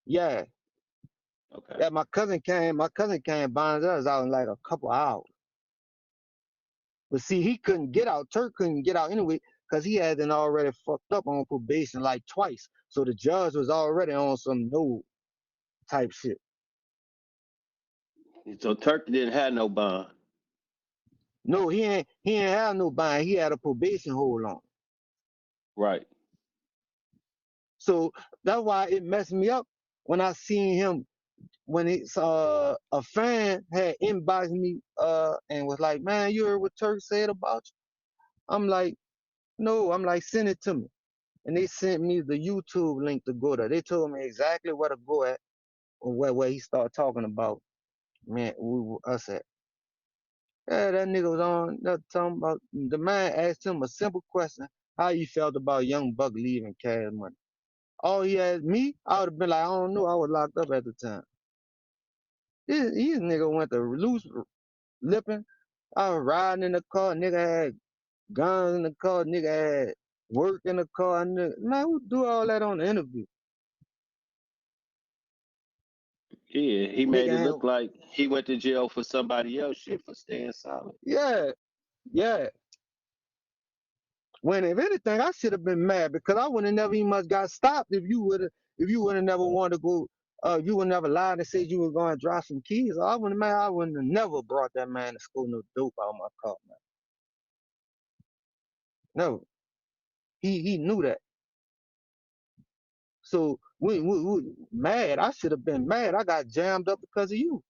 Yeah, Okay. yeah. My cousin came bonded us out in like a couple hours. But see, he couldn't get out. Turk couldn't get out anyway because he had been already fucked up on probation like twice. So the judge was already on some no type shit. So Turk didn't have no bond. No, he ain't have no bond. He had a probation hold on. Right. So that's why it messed me up when I seen him when it's a fan had inboxed me and was like, man, you heard what Turk said about you? I'm like, no, I'm like, send it to me. And they sent me the YouTube link to go to. They told me exactly where to go at or where he started talking about man us at. Yeah, that nigga was on that talking about the man asked him a simple question, how you felt about young Buck leaving Cash Money. Oh, he asked me, I would have been like, I don't know, I was locked up at the time. These nigga went to loose lipping. I was riding in the car, nigga had guns in the car, nigga had work in the car, nigga. Man, who do all that on the interview? Yeah, he made Nigga it look ain't, like he went to jail for somebody else shit for staying silent. yeah, yeah. When if anything, I should have been mad because I would have never even much got stopped if you would have never wanted to go you would never lied and said you were going to drop some keys. I wouldn't have never brought that man to school no dope out of my car, man. No. He knew that. So we mad. I should have been mad. I got jammed up because of you.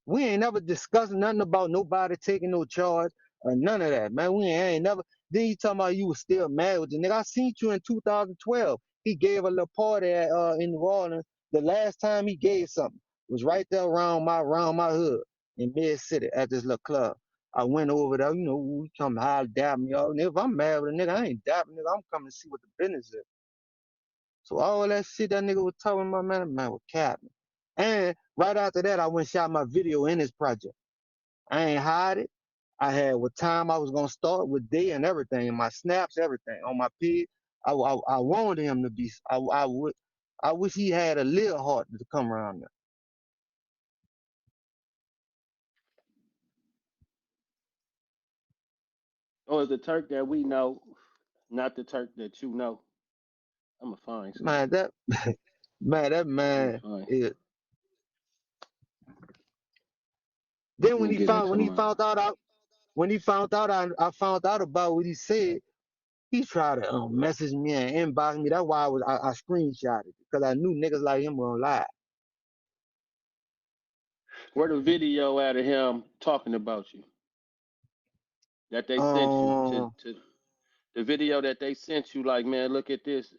We ain't never discussed nothing about nobody taking no charge or none of that, man. We ain't never. Then you talking about you was still mad with the nigga. I seen you in 2012. He gave a little party in New Orleans. The last time he gave something was right there around my hood in Mid City at this little club. I went over there, we come holler, dap me all. And if I'm mad with a nigga, I ain't dapping nigga. I'm coming to see what the business is. So all that shit that nigga was talking about, man was capping. And right after that, I went and shot my video in his project. I ain't hide it. I had what time I was gonna start with day and everything, and my snaps, everything on my page. I wanted him to be. I would. I wish he had a little heart to come around there. Or the Turk that we know, not the Turk that you know. I'ma find some. Man, that I'ma man find. is. Then Let me get into when he my. found out I found out about what he said. He tried to message me and inbox me. That's why I screenshot it because I knew niggas like him gonna lie. Where the video out of him talking about you that they sent you Um, to the video that they sent you. Like, man, look at this.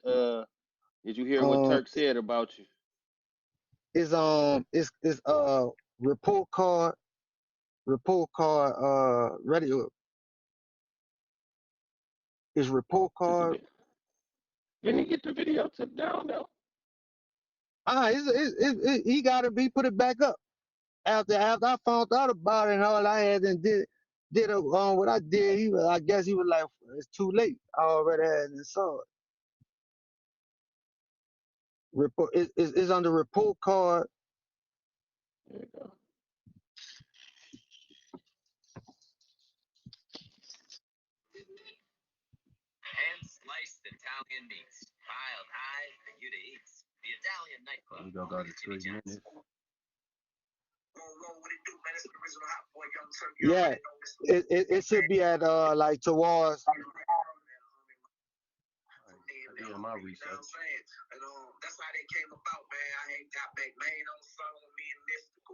Did you hear what um, Turk said about you? it's report card radio is report Took the card. bit. Didn't he get the video took down though? He got to be put it back up after I found out about it and all I had and did what I did. I guess he was like it's too late. I already had it saw it. Report it's on the report card. There you go. We gonna go to 3 minutes. Yeah, it should be at like towards. All right, I did my research.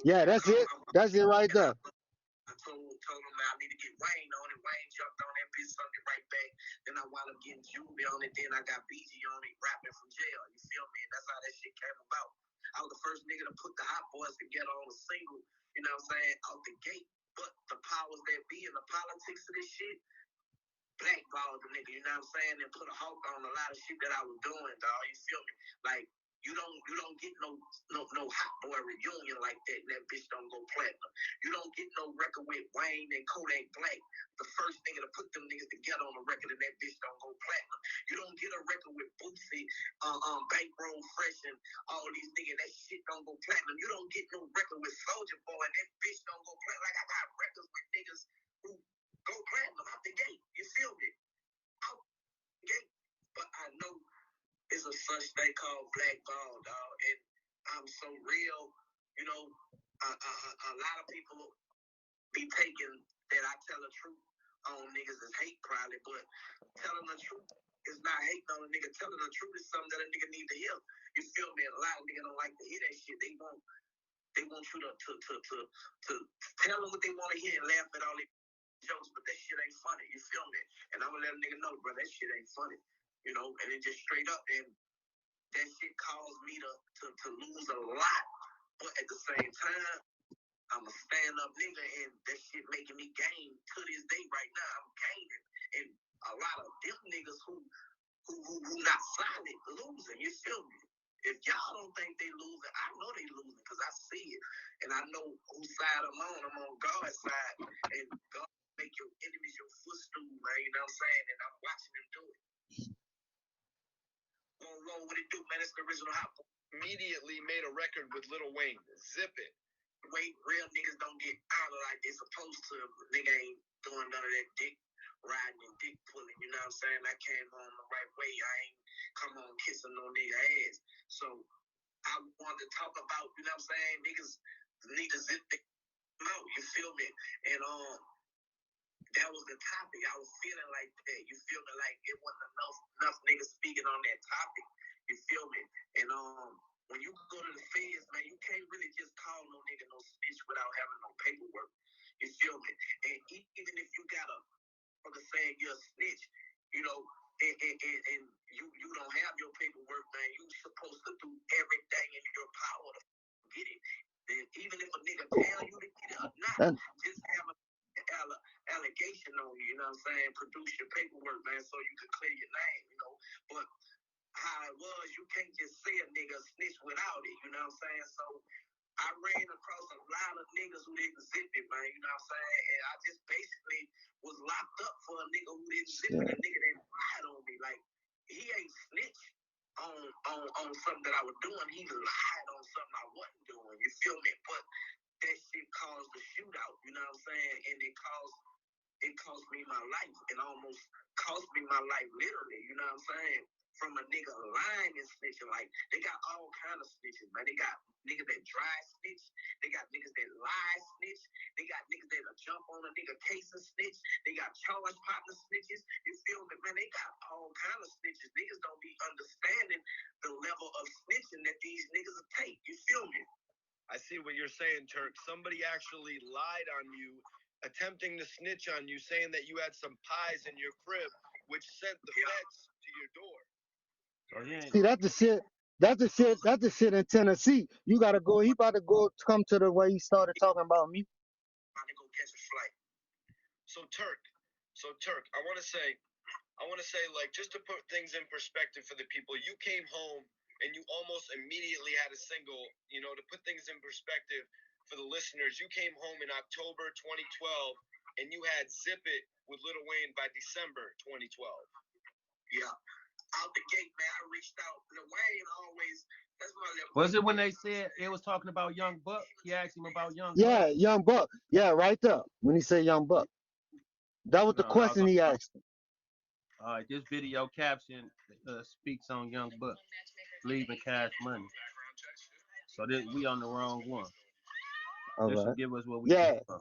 Yeah, that's it. That's it right there. You don't get no hot boy reunion like that, and that bitch don't go platinum. You don't get no record with Wayne and Kodak Black, the first nigga to put them niggas together on a record, and that bitch don't go platinum. You don't get a record with Bootsy, Bankroll Fresh, and all these niggas. That shit don't go platinum. You don't get no record with Soulja Boy, and that bitch don't go platinum. Like I got records with niggas who go platinum out the gate. You feel me? Out the gate. But I know it's a such thing called blackball, dog, and I'm so real. You know, a lot of people be taking that I tell the truth on niggas as hate probably, but telling the truth is not hating on a nigga. Telling the truth is something that a nigga need to hear. You feel me? A lot of niggas don't like to hear that shit. They want you to tell them what they want to hear and laugh at all their jokes, but that shit ain't funny. You feel me? And I'm gonna let a nigga know, bro, that shit ain't funny. You know, and it just straight up, and that shit caused me to lose a lot. But at the same time, I'm a stand-up nigga, and that shit making me gain to this day right now. I'm gaining. And a lot of them niggas who not solid losing, you feel me? If y'all don't think they losing, I know they losing because I see it. And I know whose side I'm on. I'm on God's side. And God make your enemies your footstool, man. You know what I'm saying? And I'm watching them do it. Roll, what it do, man? It's the original hot boy. Immediately made a record with Lil Wayne, Zip It. Wait, real niggas don't get out of like they supposed to. Nigga ain't doing none of that dick riding and dick pulling, you know what I'm saying? I came on the right way. I ain't come on kissing no nigga ass. So I wanted to talk about, you know what I'm saying? Niggas need to zip their mouth, you feel me? And that was the topic. I was feeling like that. You feel me? Like it wasn't enough niggas speaking on that topic. You feel me? And when you go to the feds, man, you can't really just call no nigga no snitch without having no paperwork. You feel me? And even if you got a mother saying you're a snitch, you know, and you don't have your paperwork, man, you supposed to do everything in your power to get it. And even if a nigga tell you to get it or not, just have a allegation on you, you know what I'm saying? Produce your paperwork, man, so you can clear your name, you know. But how it was, you can't just say a nigga snitch without it, you know what I'm saying? So I ran across a lot of niggas who didn't zip it, man, you know what I'm saying? And I just basically was locked up for a nigga who didn't zip it, a nigga that lied on me. Like, he ain't snitch on something that I was doing. He lied on something I wasn't doing, you feel me? But that shit caused the shootout, you know what I'm saying? And it cost me my life. It almost cost me my life literally, you know what I'm saying? From a nigga lying and snitching. Like, they got all kind of snitches, man. They got niggas that dry snitch. They got niggas that lie snitch. They got niggas that'll jump on a nigga case and snitch. They got charge partner snitches. You feel me, man? They got all kind of snitches. Niggas don't be understanding the level of snitching that these niggas will take. You feel me? I see what you're saying, Turk. Somebody actually lied on you, attempting to snitch on you, saying that you had some pies in your crib, which sent the feds to your door. Oh, yeah. See, that's the shit. That's the shit in Tennessee. You gotta go. He about to go come to the way he started talking about me. About to go catch a flight. So Turk, I want to say, like, just to put things in perspective for the people, you came home and you almost immediately had a single. You know, to put things in perspective for the listeners, you came home in October 2012 and you had Zip It with Lil Wayne by December 2012. Yeah. Out the gate, man, I reached out. Lil Wayne always, that's my level. Was it when they said it was talking about Young Buck? He asked him about Young Yeah, Buck. Young Buck. Yeah, right there. When he said Young Buck, that was the No, question he asked him. all right, this video caption speaks on Young Buck leaving Cash Money. So this, we on the wrong one. All This will right. give us what we Yeah, think about.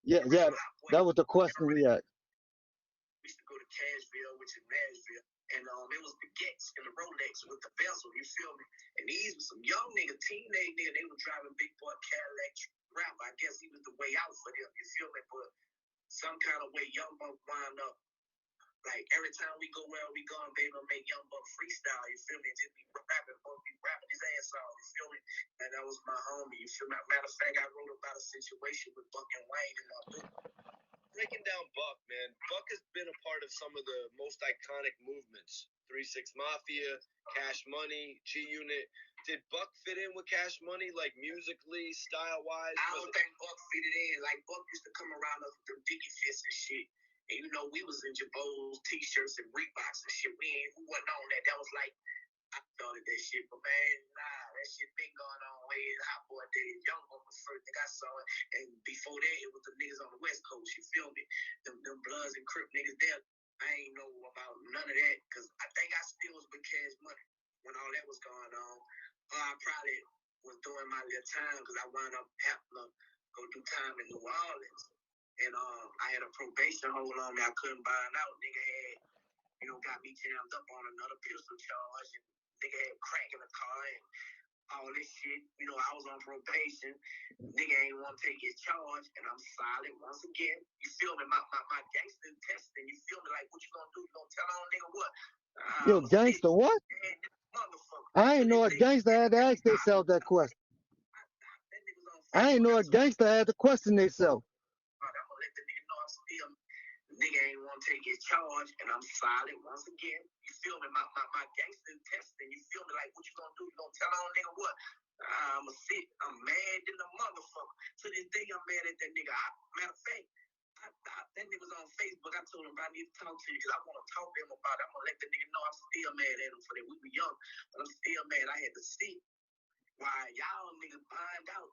yeah. That was the question he asked. We used to go to Cashville, which is Nashville, and it was the Gets and the Rolex with the bezel, you feel me? And these were some young nigga, teenage nigga, they were driving big boy Cadillac rap. I guess he was the way out for them, you feel me? But some kind of way Young Buck wound up, like every time we go where we going, baby, make Young Buck freestyle, you feel me? Just be rapping his ass off, you feel me? And that was my homie, you feel me? Matter of fact, I wrote about a situation with Buck and Wayne in my book. Breaking down Buck, man. Buck has been a part of some of the most iconic movements. 3-6 Mafia, Cash Money, G Unit. Did Buck fit in with Cash Money, like musically, style wise? I don't think Buck fitted in. Like Buck used to come around us with them Dickie fists and shit. And you know, we was in Jabos t-shirts and Reeboks and shit. Who wasn't on that. That was like, I started that shit, but man, nah, that shit been going on way in Hot Boy days. Young Boy was first thing I saw it. And before that, it was the niggas on the West Coast. You feel me? Them Bloods and Crip niggas there. I ain't know about none of that, because I think I still was with Cash Money when all that was going on. I probably was doing my little time because I wound up having to go do time in New Orleans. And I had a probation hold on me. I couldn't bind out. Nigga had, got me jammed up on another pistol charge. And nigga had crack in the car and all this shit. I was on probation. Nigga ain't want to take his charge. And I'm silent once again. You feel me? My gangster testing. You feel me? Like, what you gonna do? You gonna tell on nigga what? Yo, gangster what? I ain't know a gangster had to ask themselves that question. I ain't know a gangster had to question themselves. I'm gonna let the nigga know I'm still. Nigga ain't want to take his charge, and I'm silent once again. You feel me? My gangster testing. You feel me? Like, what you gonna do? You gonna tell on nigga what? I'ma sit. I'm mad in the motherfucker. To this day, I'm mad at that nigga. Matter of fact, that nigga was on Facebook. I told him I need to talk to you because I want to talk to him about it. I'm gonna let the nigga know I'm still mad at him for that. We were young, but I'm still mad. I had to see why y'all niggas bind out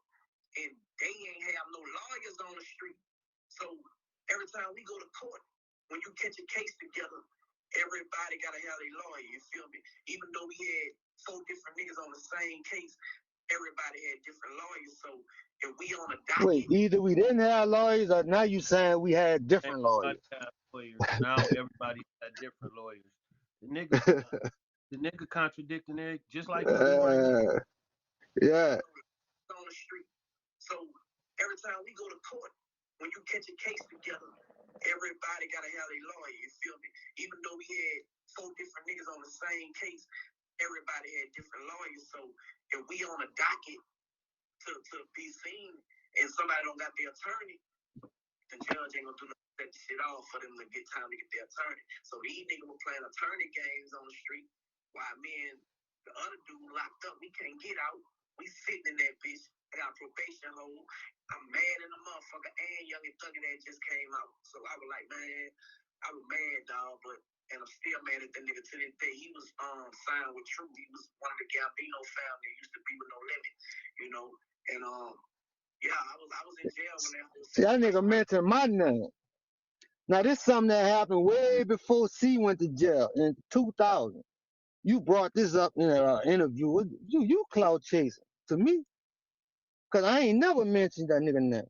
and they ain't have no lawyers on the street. So every time we go to court, when you catch a case together, everybody gotta have a lawyer. You feel me? Even though we had 4 different niggas on the same case, everybody had different lawyers. So if we on a docket, Wait, either we didn't have lawyers or now you saying we had different lawyers. Now everybody got different lawyers. The nigga contradicting it just like you do right now. Yeah. On the street. So every time we go to court, when you catch a case together, everybody gotta have a lawyer. You feel me? Even though we had 4 different niggas on the same case, everybody had different lawyers. So if we on a docket to be seen and somebody don't got their attorney, the judge ain't gonna do nothing to set the shit off for them to get time to get their attorney. So these niggas were playing attorney games on the street while me and the other dude locked up. We can't get out. We sitting in that bitch. I got a probation hold. I'm mad in the motherfucker, and Young and Thuggy that just came out. So I was like, man, I was mad, dog, and I'm still mad at that nigga to this day. He was signed with True. He was one of the Gambino family. He used to be with No Limit, and yeah, I was in jail when that whole See, that nigga mentioned my name. Now this is something that happened way before C went to jail in 2000. You brought this up in an interview. You cloud chasing to me, cause I ain't never mentioned that nigga name.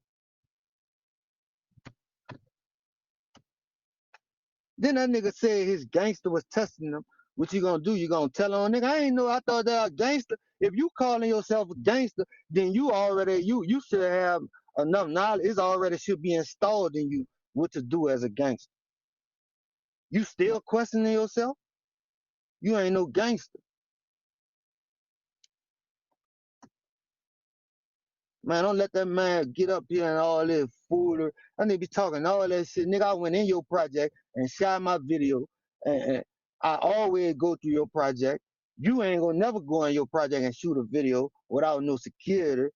Then that nigga said his gangster was testing him. What you gonna do? You gonna tell on nigga? I ain't know. I thought that a gangster. If you calling yourself a gangster, then you already you should have enough knowledge. It already should be installed in you what to do as a gangster. You still questioning yourself? You ain't no gangster. Man, don't let that man get up here and all this foolery. I need to be talking all that shit. Nigga, I went in your project and shot my video. And I always go through your project. You ain't gonna never go in your project and shoot a video without no security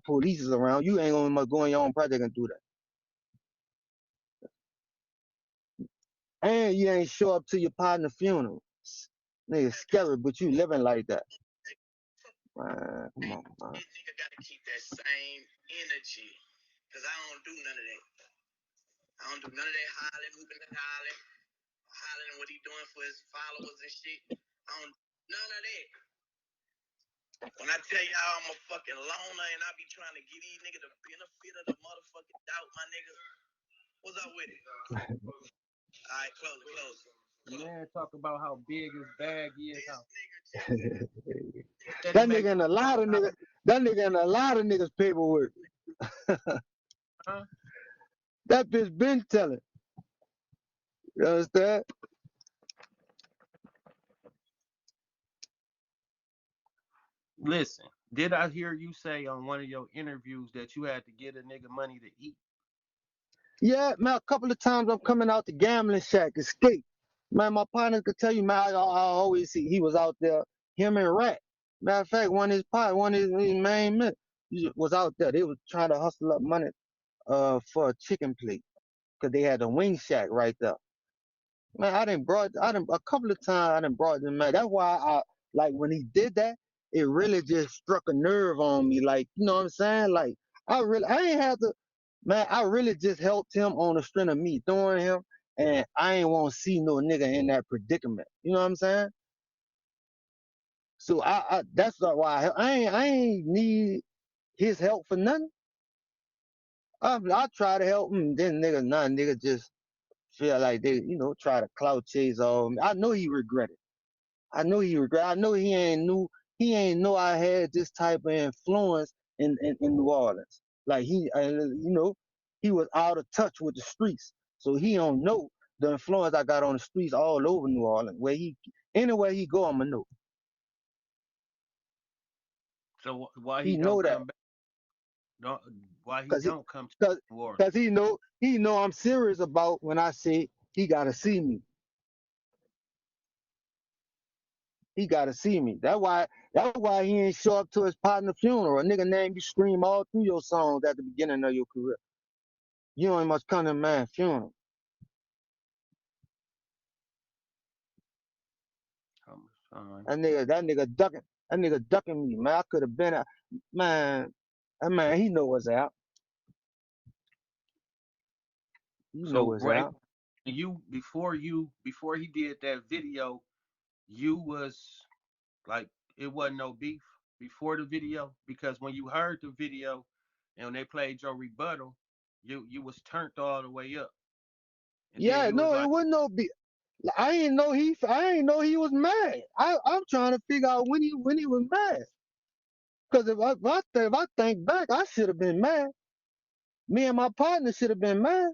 police is around. You ain't gonna go in your own project and do that. And you ain't show up to your partner funeral. Nigga, scary, but you living like that. Man, come on, man. nigga gotta keep that same energy. Cause I don't do none of that. I don't do none of that hollering, hooping and hollering what he doing for his followers and shit. I don't none of that. When I tell y'all I'm a fucking loner and I be trying to give these niggas the benefit of the motherfucking doubt, my nigga. What's up with it? Alright, close it. Man, talk about how big his bag is. That nigga in a lot of niggas. That nigga in a lot of niggas paperwork. Huh? That bitch been telling. You understand? Listen, did I hear you say on one of your interviews that you had to get a nigga money to eat? Yeah, man, a couple of times I'm coming out the gambling shack, escape. Man, my partner could tell you, man, I always see he was out there, him and Rat. Matter of fact, one of his main men was out there. They was trying to hustle up money for a chicken plate because they had a wing shack right there. Man, I didn't a couple of times I didn't brought them, man. That's why I like when he did that, it really just struck a nerve on me. Like, you know what I'm saying? Like, I ain't had to, man, I really just helped him on the strength of me throwing him, and I ain't want to see no nigga in that predicament. You know what I'm saying? So that's not why I ain't need his help for nothing. I try to help him, then nigga just feel like they, try to clout chase all me. I know he regretted. I know he ain't know I had this type of influence in New Orleans. Like he was out of touch with the streets. So he don't know the influence I got on the streets all over New Orleans. Anywhere he go, I'ma know. So why he He don't know that. come back? Don't why he Cause he don't come to cause, New Orleans? cause he know I'm serious about when I say he gotta see me. He gotta see me. That's why he ain't show up to his partner funeral. A nigga name you scream all through your songs at the beginning of your career. You ain't much come to man funeral. I'm sorry. That nigga ducking me, man. I could have been man. That man, he know what's out. He know So what's right, out. before he did that video, you was like it wasn't no beef before the video because when you heard the video and when they played your rebuttal, you was turned all the way up, and then Yeah, you was no, it like, wasn't no be. I ain't know he was mad. I'm trying to figure out when he was mad. Cause if I think back, I should have been mad. Me and my partner should have been mad.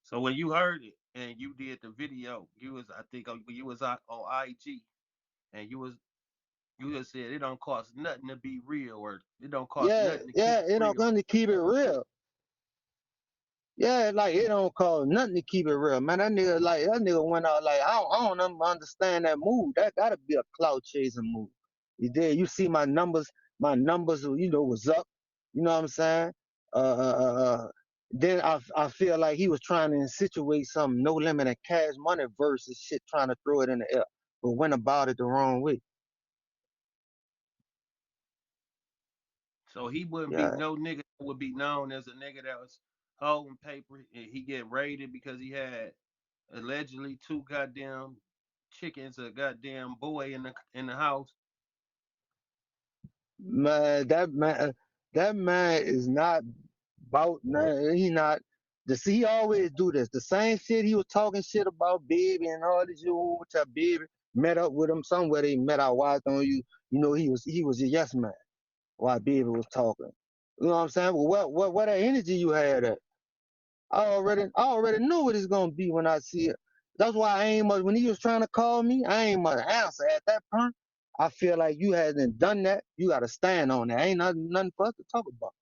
so when you heard it and you did the video, you was I think you was on IG and you just said it don't cost nothing to be real or it don't cost Yeah, nothing to keep yeah, it you know, real. gonna keep it real. Yeah, like it don't cost nothing to keep it real, man. That nigga went out like I don't understand that move. That gotta be a cloud chasing move. You did. You see my numbers, was up. You know what I'm saying? Uh, uh, uh, uh, then I feel like he was trying to insinuate some no limit and cash money versus shit, trying to throw it in the air, but went about it the wrong way. So he wouldn't be Yeah, no nigga that would be known as a nigga that was holding paper and he get raided because he had allegedly two goddamn chickens, a goddamn boy in the house. man, that man is not about nothing. He not. He always do this. The same shit he was talking shit about baby and all this. Which baby met up with him somewhere. They met out watched on you. He was a yes man while baby was talking. You know what I'm saying? Well, what that energy you had at? I already know what it's gonna be when I see it. That's why I ain't much when he was trying to call me, I ain't much answer at that point. I feel like you hadn't done that. You gotta stand on that. Ain't nothing for us to talk about.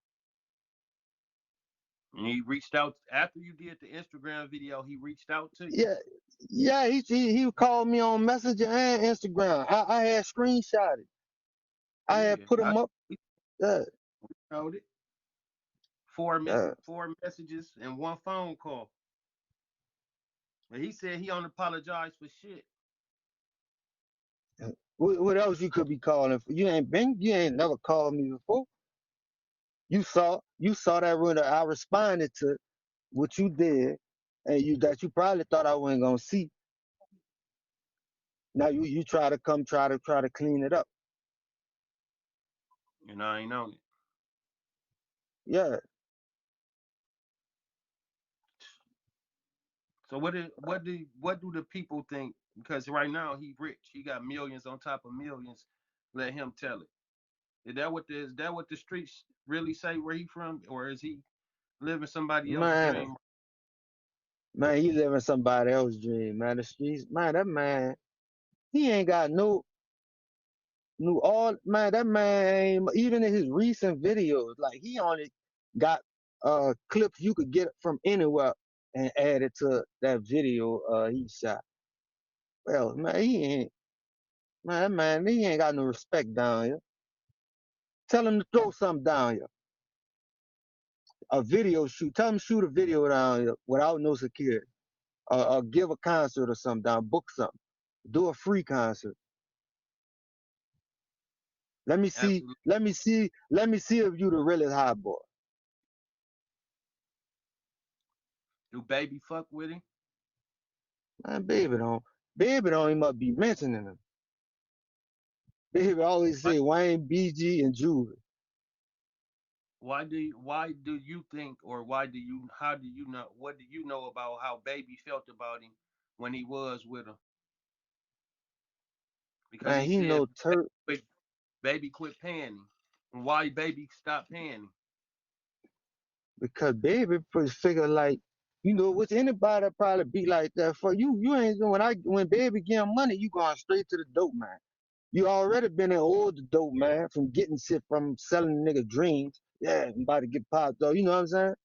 And he reached out after you did the Instagram video. He reached out to you. Yeah, yeah, he called me on Messenger and Instagram. I had screenshotted. I had Yeah, put I him up. Yeah, showed it. yeah. Four messages and one phone call. And he said he don't apologize for shit. What else you could be calling for? You ain't never called me before. You saw that when I responded to what you did, and you probably thought I wasn't gonna see. Now you try to clean it up. And I ain't on it. Yeah, So what do the people think? Because right now he rich. He got millions on top of millions. Let him tell it. Is that what the streets really say where he from? Or is he living somebody else's man, dream? man, he living somebody else's dream, man. The streets, man. That man, he ain't got no New all man, that man even in his recent videos, like he only got clips you could get from anywhere. and added to that video he shot. Well, man, he ain't got no respect down here. Tell him to throw something down here. A video shoot. Tell him to shoot a video down here without no security. Or give a concert or something down. Book something. Do a free concert. Let me see. Absolutely. Let me see. Let me see if you the realest hot boy. Do baby fuck with him? Man, baby don't even must be mentioning him. Baby always Why, say Wayne, BG, and Juvie. why do you think, or how do you know, what do you know about how baby felt about him when he was with him? Because Man, he he said know Turk baby quit paying him. And why baby stopped paying him? because baby figure like, which anybody probably be like that for you. You ain't when baby give him money, you going straight to the dope man. You already been an old dope man from getting shit from selling nigga dreams. Yeah, I'm about to get popped though. You know what I'm saying?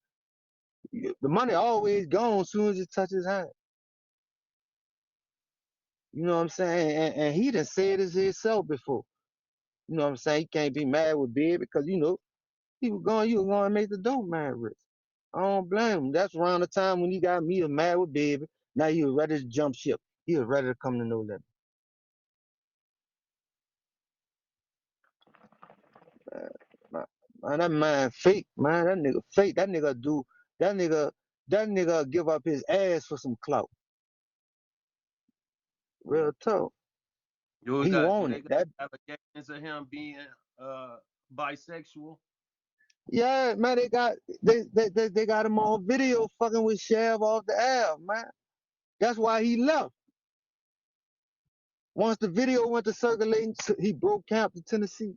The money always gone as soon as it touches hand. You know what I'm saying? And he done said it himself before. You know what I'm saying? He can't be mad with Big because you were going to make the dope man rich. I don't blame him. That's around the time when he got me mad with Baby. Now he was ready to jump ship. He was ready to come to No Limit. Man, that man fake, man. That nigga fake. That nigga, that nigga give up his ass for some clout. Real talk. He Do want they it. got That allegations of him being uh bisexual? Yeah, man. They got him on video fucking with Shav off the air, man. That's why he left. Once the video went to circulating, he broke camp to Tennessee.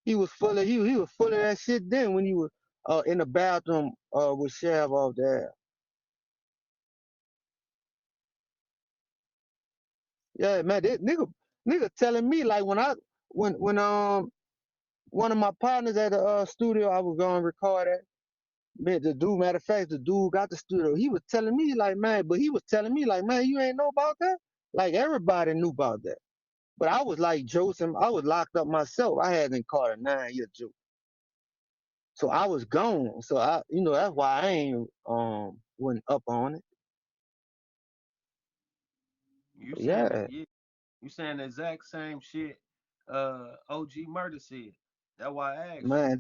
He was full of that shit then when he was in the bathroom with Shav off there. Yeah, man, that nigga telling me like when one of my partners at the studio I was gonna record at, man, matter of fact, the dude got the studio. He was telling me like, man, but he was telling me like, man, you ain't know about that? Like everybody knew about that. But I was like Joseph, I was locked up myself. I hadn't caught a 9-year Joe. So I was gone. So that's why I ain't went up on it. You saying that? Yeah, Yeah, you saying the exact same shit OG Murder said. That's why I asked you. man,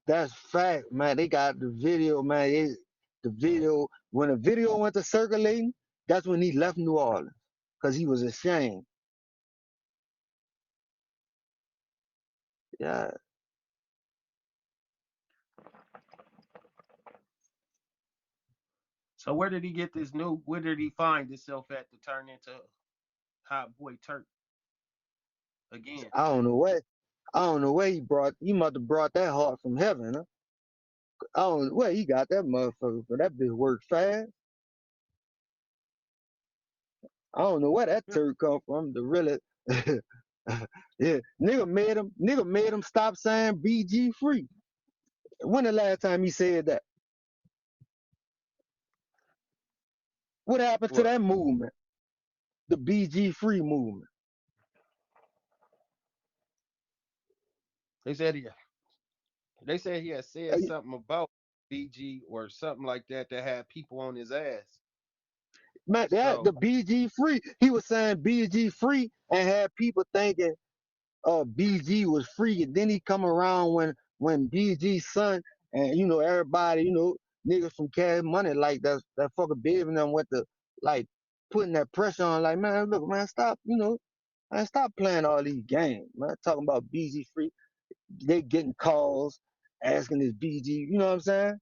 that's fact, man. They got the video, man. The video when the video went to circulating, that's when he left New Orleans because he was ashamed. Yeah, So where did he find himself at to turn into Hot Boy Turk again? I don't know what. I don't know where he must have brought that heart from heaven, huh? I don't know where he got that motherfucker, but that bitch worked fast. I don't know where that turd come from. The really, yeah, nigga made him stop saying BG free. When the last time he said that? What happened to What? that movement? The BG free movement. They said he they said he had said Uh, something about BG or something like that that had people on his ass. Man, that So the BG free. He was saying BG free and had people thinking BG was free. And then he come around when BG's son and everybody, niggas from Cash Money like that fucking baby and them went to like putting that pressure on like, man, look, man, stop, man, stop playing all these games, man. Talking about BG free. They getting calls asking this BG, you know what I'm saying?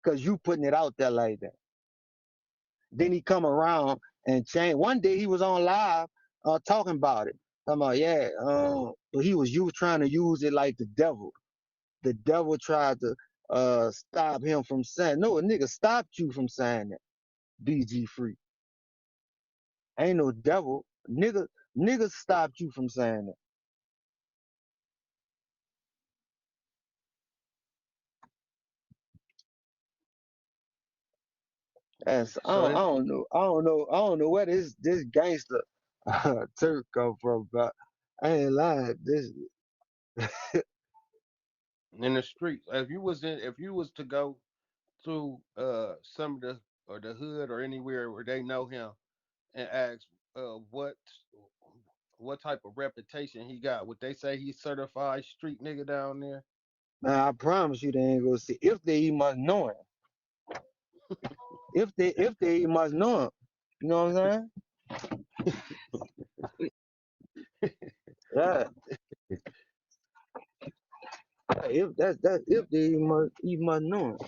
Cause you putting it out there like that. Then he come around and change. One day he was on live talking about it. Talking about, yeah, but he was trying to use it like the devil. The devil tried to stop him from saying, no, a nigga stopped you from saying that. BG free. Ain't no devil. Nigga stopped you from saying that. That's So then, I don't know where this gangster Turk come from, but I ain't lying. This in the streets, if you was to go to some of the or the hood or anywhere where they know him and ask what type of reputation he got, would they say he's certified street nigga down there? man, I promise you they ain't gonna see if they even must know him. If they even must know him. You know what I'm saying? Yeah. If that if they even must know him.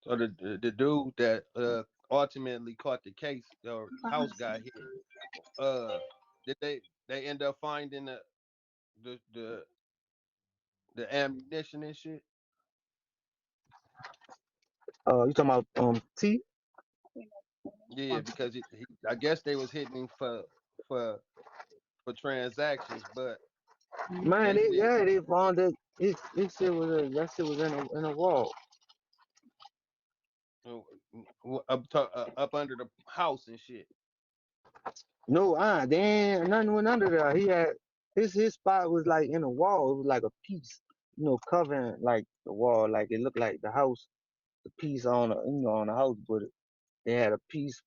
So the dude that ultimately caught the case or house got hit, uh did they end up finding the the the ammunition and shit? You talking about T? Yeah, because I guess they was hitting him for for transactions, but Man, they said they found that it shit was that shit was in a wall. up under the house and shit. No, they ain't nothing went under there. He had his spot was like in a wall. It was like a piece, covering like the wall. Like it looked like the house, the piece on on the house, but they had a piece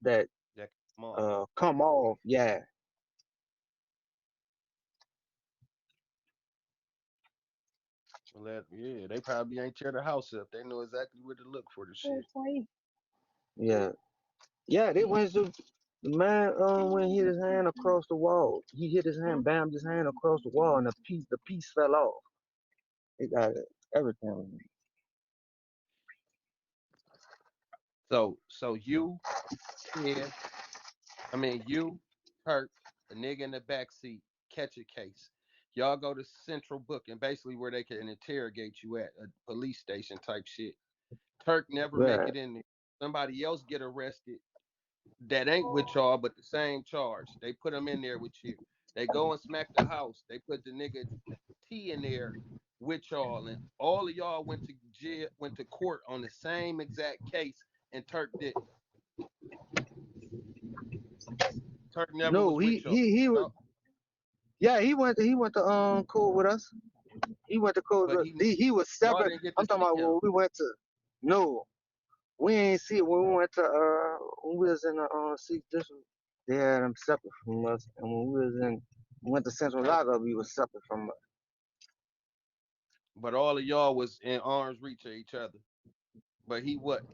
that That come off. come off. Yeah. Well, yeah, they probably ain't tear the house up. They know exactly where to look for the shit. Yeah. Yeah, they went to the man when he hit his hand across the wall. He hit his hand, bammed his hand across the wall, and the piece fell off. It got everything. So you, Ken, I mean you, Turk, a nigga in the back seat, catch a case. Y'all go to central booking, basically where they can interrogate you at a police station type shit. Turk never make Right. it in there. Somebody else get arrested that ain't with y'all, but the same charge. They put them in there with you. They go and smack the house. They put the nigga T in there with y'all, and all of y'all went to jail, went to court on the same exact case, and Turk didn't. Turk never No, was with y'all. he was. Y'all- Yeah, he went to court with us. He went to court. But He was y'all separate. didn't get to I'm talking see about him. when we went to. No, we ain't see it when we went to when we was in the sixth district. They had them separate from us, and when we went to Central Lockup, we was separate from us. But all of y'all was in arm's reach of each other. But he wasn't.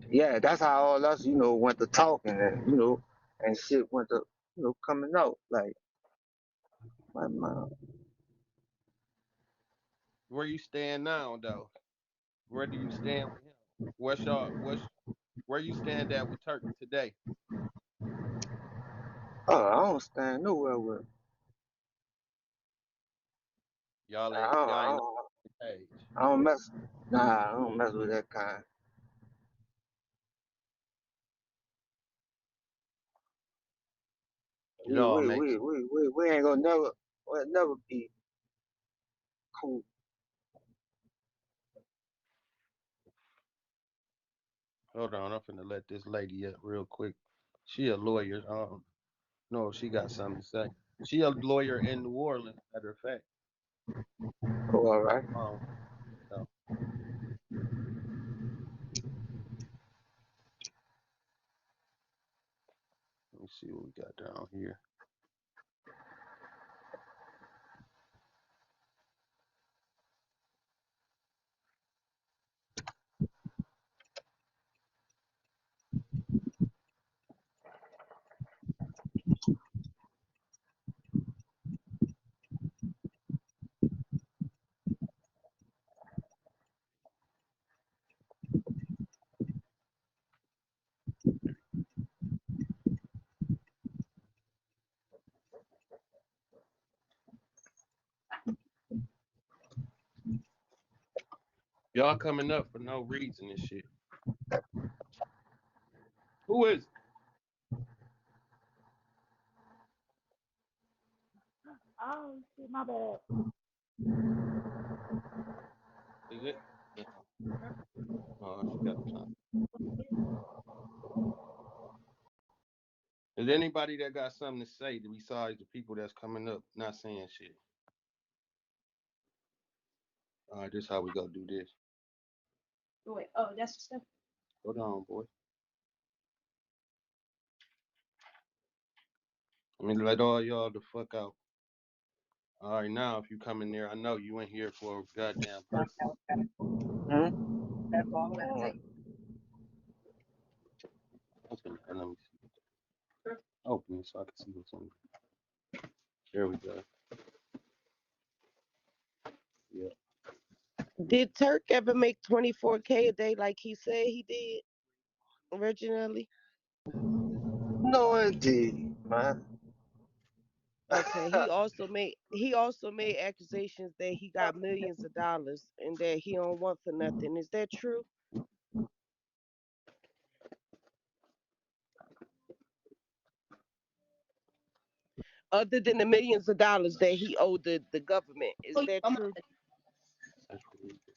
Yeah, that's how all us, went to talking and and shit went to coming out like my Where you stand now, though? Where do you stand with him? Where you stand at with Turk today? I don't stand nowhere with. Y'all I ain't don't, on the page. I don't mess. Nah, I don't mess with that kind. It We all we makes. we we we, we ain't gonna we'll never be cool. Hold on, I'm finna let this lady up real quick. She a lawyer. I don't know if she got something to say. She a lawyer in New Orleans, matter of fact. Oh, all right. So let me see what we got down here. Y'all coming up for no reason and shit. Who is Oh shit, my bad. it? Is it? Oh, she got time. Is there anybody that got something to say besides the people that's coming up not saying shit? All right, this how we gonna do this. Wait, oh, that's the stuff. Hold on, boy. I mean, let all y'all the fuck out. All right, now if you come in there, I know you ain't here for a goddamn Okay, purpose. okay. Hmm? That's all I'm gonna take. Let me see. Open it so I can see what's on. There we go. Yeah. Did Turk ever make 24K a day like he said he did originally? No, indeed, man. Okay, he also made accusations that he got millions of dollars and that he don't want for nothing. Is that true? Other than the millions of dollars that he owed the government, is Oh, that I'm true? That's really good.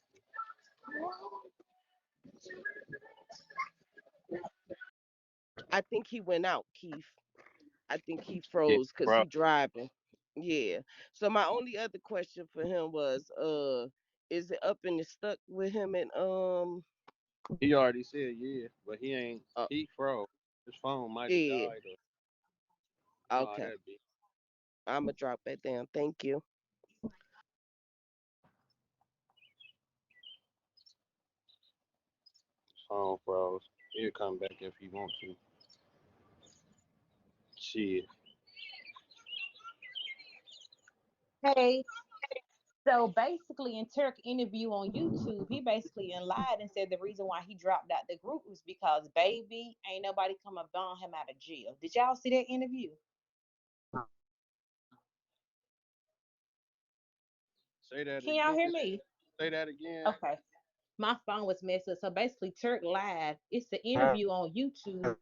I think he went out, Keith. I think he Yeah, froze because bro. he driving. Yeah. So my only other question for him was, is it up and it stuck with him and He already said yeah, but he ain't. uh, He froze. His phone might have yeah. died, or you know how Okay. that be. I'ma drop that down. Thank you. His phone froze. He'll come back if he wants to. Shit. Hey, so basically, in Turk interview on YouTube, he basically lied and said the reason why he dropped out the group was because baby ain't nobody come and bond him out of jail. Did y'all see that interview? Say that Can y'all hear again. me? Say that again. Okay, my phone was messed up. So basically, Turk lied. It's the interview on YouTube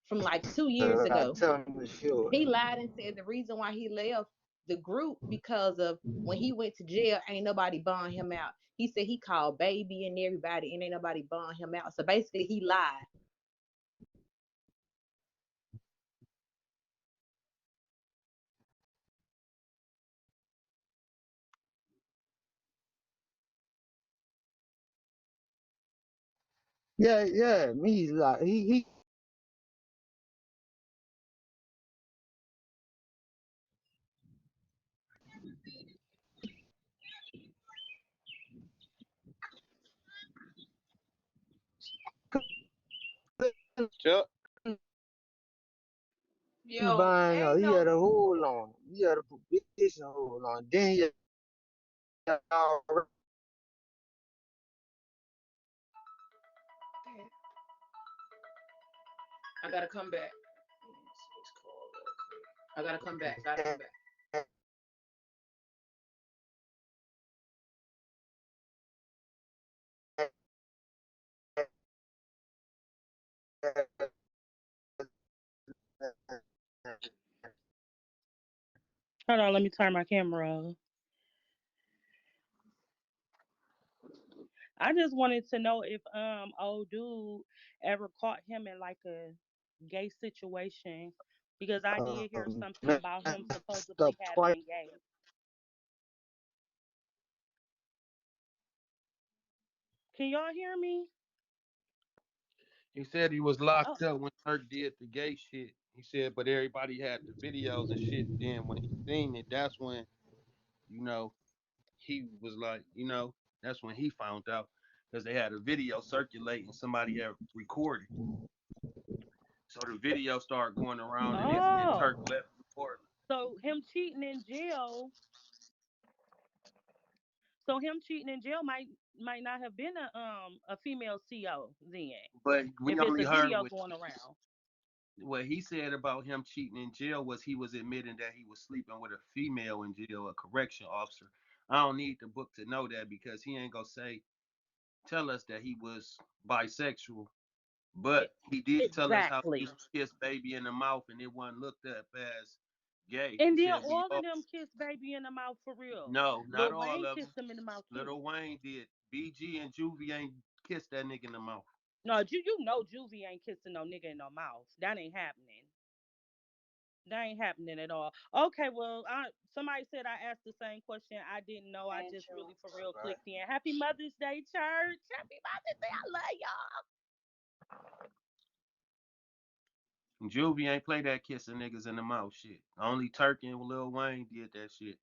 from like 2 years I ago. tell him to show He it. lied and said the reason why he left the group because of when he went to jail, ain't nobody bond him out. He said he called baby and everybody, and ain't nobody bond him out. So basically, he lied. Yeah, yeah. Me like he Chuck. couldn't Yo, buy no. ain't He no. had a hold on. He had a position hold on. Then he had already I gotta come back. I gotta come back. Gotta come back. Hold on, let me turn my camera on. I just wanted to know if old dude ever caught him in like a gay situation because I did hear something about him messed supposedly up have twice. been gay. Can y'all hear me? He said he was Oh, locked up when Turk did the gay shit. He said, but everybody had the videos and shit. Then when he seen it, that's when you know he was like, that's when he found out because they had a video circulating. Somebody had recorded, so the video started going around, and then Turk oh, left New Orleans. so him cheating in jail. So him cheating in jail might not have been a female CO then But we if it's only a heard video going around. what he said about him cheating in jail was he was admitting that he was sleeping with a female in jail, a correction officer. I don't need the book to know that because he ain't gonna tell us that he was bisexual. E- But he did tell us how he Exactly. used to kiss baby in the mouth and it wasn't looked at as gay. He And then said we all of all them kiss baby in the mouth for real. no, not Lil all Wayne of them. kissed him in the mouth too. Little Wayne did. BG and Juvie ain't kiss that nigga in the mouth. No, you know Juvie ain't kissing no nigga in no mouth. That ain't happening. That ain't happening at all. Okay, well, somebody said I asked the same question. I didn't know. I And just you. really for real Right. clicked in. Happy Mother's Day, church. Happy Mother's Day. I love y'all. Juvie ain't play that kissing niggas in the mouth shit. Only Turk and Lil Wayne did that shit.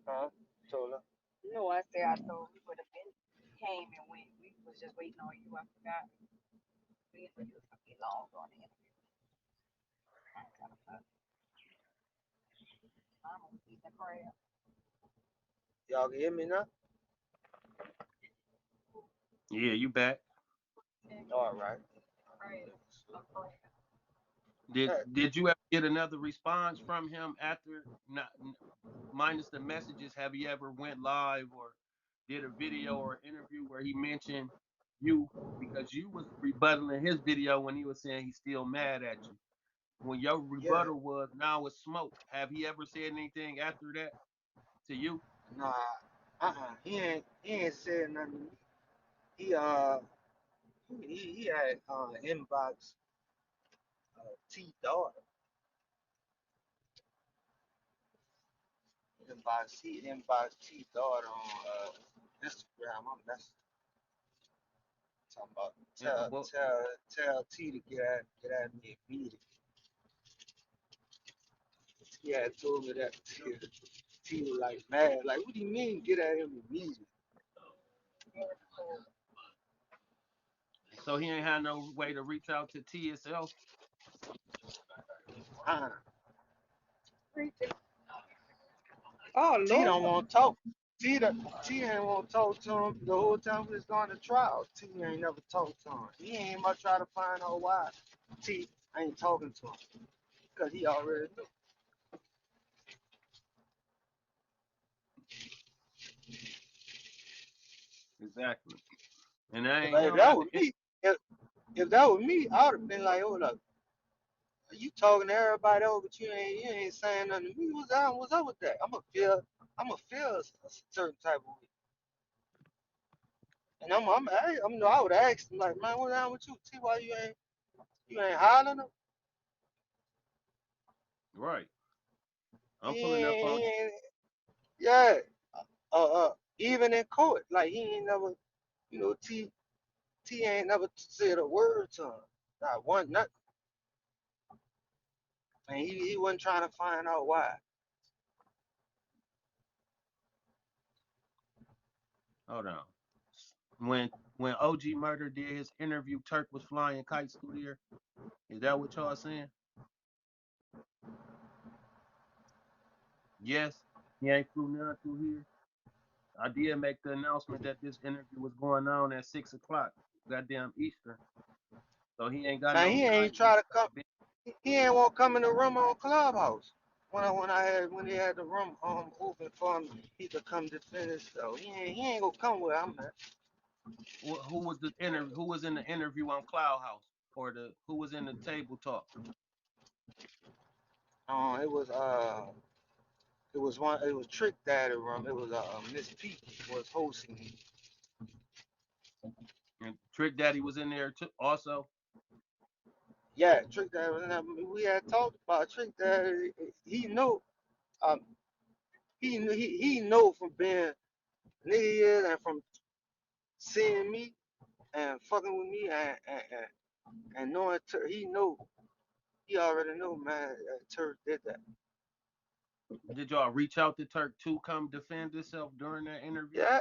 Huh? Told her. No, I said I thought we would have been came and went. We was just waiting on you. I forgot. We knew you was gonna be long on the interview. I'm kind of fuck. I'm gonna eat the crab. Y'all can hear me now? Yeah, you back. All right. Crab. A crab. Did Hey, did you ever get another response from him after not minus the messages? Have you ever went live or did a video or interview where he mentioned you because you was rebuttaling his video when he was saying he's still mad at you? When your yeah. rebuttal was now it's smoke. Have he ever said anything after that to you? Nah. He ain't said nothing to me. He he had inbox T daughter. Inbox T daughter on Instagram. That's talking about And tell T to get at me immediately. He had told me that T was like mad. Like, what do you mean get at him immediately? so he ain't had no way to reach out to T himself. Uh, Oh T don't Lord. want to talk. T ain't want to talk to him the whole time we was going to trial. T ain't never talked to him. He ain't much try to find out why T ain't talking to him. Because he already knew. Exactly. And I ain't But if him that at was the me, if that was me, I would have been like, hold up, you talking to everybody else, but you ain't saying nothing to me. What's up with that? I'ma feel a certain type of way. And I would ask him like, man, what's wrong with you? See why you ain't hollering him? right. I'm He pulling up ain't, on he ain't yeah. Even in court, like he ain't never, T ain't never said a word to him. Not one, nothing. And he wasn't trying to find out why. hold on. When OG Murder did his interview, Turk was flying kites through the air. Is that what y'all saying? Yes. He ain't flew none through here. I did make the announcement that this interview was going on at 6 o'clock, goddamn Eastern. So he ain't got Man, no he ain't flight. try to come. He ain't want to come in the room on Clubhouse. When he had the room open for him, he could come defend himself. He ain't gonna come where I'm at. Who was the interview? Who was in the interview on Cloud House, or the who was in the table talk? Uh, it was uh it was Trick Daddy room. It was Miss P was hosting it. And Trick Daddy was in there too. Also, Yeah, Trick Daddy was in there. We had talked about Trick Daddy. He know um he know from being nigga and from seeing me and fucking with me and knowing he already know, man, Turk did that. did y'all reach out to Turk to come defend himself during that interview? Yeah,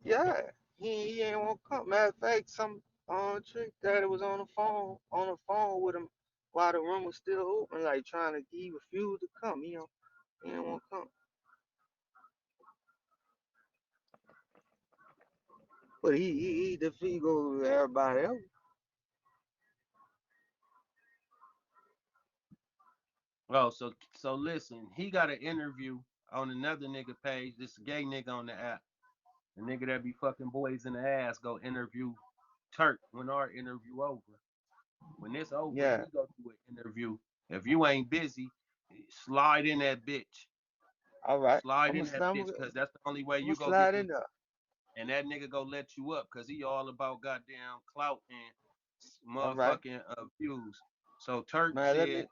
yeah. He ain't want to come. Matter of fact, some Trick Daddy was on the phone with him while the room was still open, like trying to he refused to come. He didn't want to come. But he defeat go to everybody else. Oh, so listen, he got an interview on another nigga page. This gay nigga on the app, the nigga that be fucking boys in the ass, go interview Turk when our interview over. When it's over, Yeah. he go to an interview. If you ain't busy, slide in that bitch. All right. Slide I'm in gonna that slide. bitch, cause that's the only way I'm gonna you go get slide them. in there. And that nigga go let you up, cause he all about goddamn clout and All right, motherfucking views. So Turk man. Let me.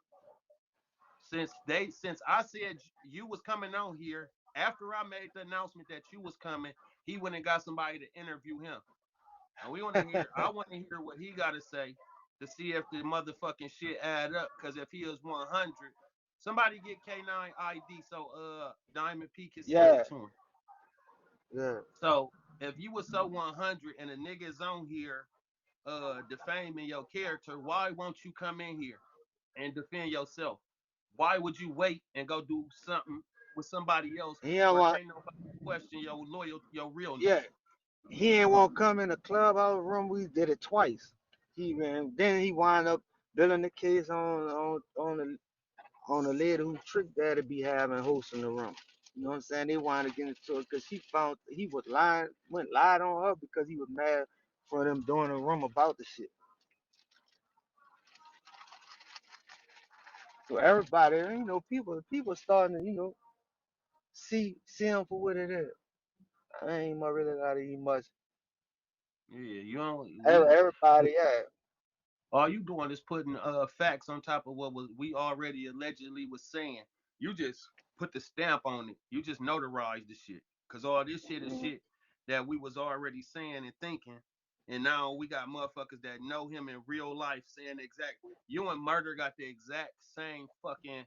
said, since I said you was coming on here after I made the announcement that you was coming, he went and got somebody to interview him. And we want to hear. I want to hear what he got to say to see if the motherfucking shit add up. Cause if he is 100, somebody get K9 ID so Diamond P can send Yeah, it to him. yeah. So if you was so 100 and a nigga is on here defaming your character, why won't you come in here and defend yourself? Why would you wait and go do something with somebody else He ain't where want. can't nobody question your loyal, your Yeah, realness? he ain't want to come in the clubhouse room. We did it twice. He man. Then he wound up building the case on the lady who tricked daddy be having hosting the room. You know what I'm saying? They wanted to get into it because he found he was lying, went lied on her because he was mad for them doing a room about the shit. So everybody, people starting to, see him for what it is. I ain't really gotta eat much. Yeah, you don't. We Everybody, yeah, all you doing is putting facts on top of what was we already allegedly was saying. You just put the stamp on it. You just notarized the shit. Cause all this shit is mm, shit that we was already saying and thinking. And now we got motherfuckers that know him in real life saying the exact you and murder got the exact same fucking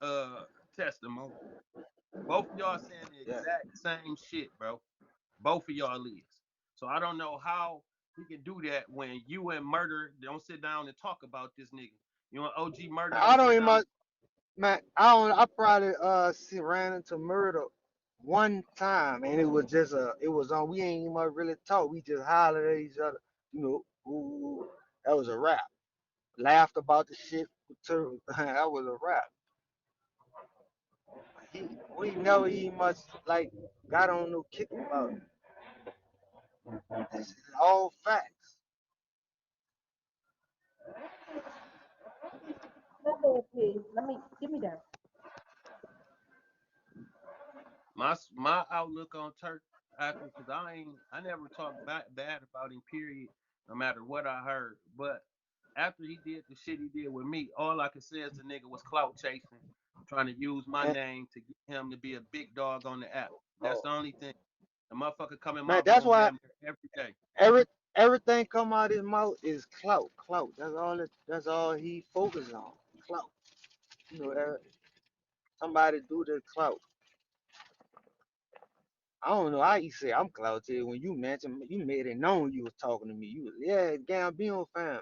uh testimony. Both of y'all saying the yeah. exact same shit, bro. Both of y'all is. So I don't know how he can do that when you and Murder don't sit down and talk about this nigga. You and OG Murder I don't don't sit even down. much, man. I don't. I probably ran into murder one time, and it was on. We ain't even really talk. We just hollered at each other. Ooh, that was a rap. Laughed about the shit. That was a rap. We never even much like got on no kick about it. This is all facts. Go ahead, please. Let me give me that. My outlook on Turk after because I never talked bad about him. Period. No matter what I heard, but after he did the shit he did with me, all I could say is the nigga was clout chasing, trying to use my And name to get him to be a big dog on the app. That's oh the only thing. The motherfucker come in my man, that's room why damn near every day. every everything come out his mouth is clout, clout. That's all he focuses on. Clout. Somebody do the clout. I don't know how you say I'm clout till when you mentioned you made it known you was talking to me. You was yeah, Gambino fam.